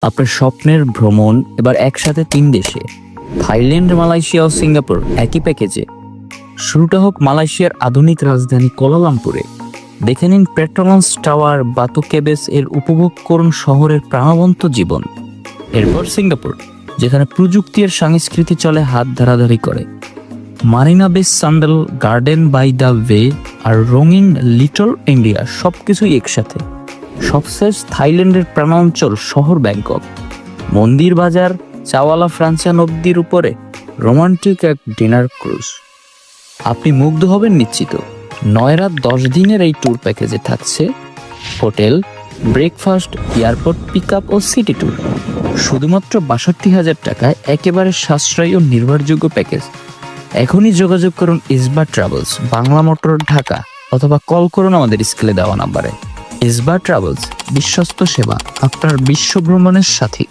আপনার স্বপ্নের ভ্রমণ এবার একসাথে 3 দেশে, থাইল্যান্ড, মালয়েশিয়া ও সিঙ্গাপুর একই প্যাকেজে। শুরুটা হোক মালয়েশিয়ার আধুনিক রাজধানী কুয়ালালামপুরে। দেখে নিন পেট্রোনাস টাওয়ার, বাতু কেবেস এর উপভোগ করুন শহরের প্রাণবন্ত জীবন। এরপর সিঙ্গাপুর, যেখানে প্রযুক্তি আর সংস্কৃতি চলে হাত ধরাধরি করে। Marina Bay Sands, garden by the way আর রঙিন লিটল ইন্ডিয়া সবকিছুই একসাথে। সবশেষ থাইল্যান্ডের প্রাণাঞ্চল শহর ব্যাংকক, মন্দির বাজার, চাওয়ালা ফ্রান্সিয়া নদীর উপরে রোমান্টিক এক ডিনার ক্রুজ। আপনি মুগ্ধ হবেন নিশ্চিত। 9 রাত 10 দিনের এই ট্যুর প্যাকেজে থাকছে hotel, breakfast, airport pick up ও সিটি ট্যুর। শুধুমাত্র 62,000 টাকায় একেবারে সাশ্রয়ী ও নির্ভরযোগ্য প্যাকেজ। এখনই যোগাযোগ করুন ইসবা ট্রাভেলস, বাংলা মোটর, ঢাকা, অথবা কল করুন আমাদের স্ক্রিনে দেওয়া নাম্বারে। ইসবা ট্রাভেলস, বিশ্বস্ত সেবা, আপনার বিশ্ব ভ্রমণের সাথী।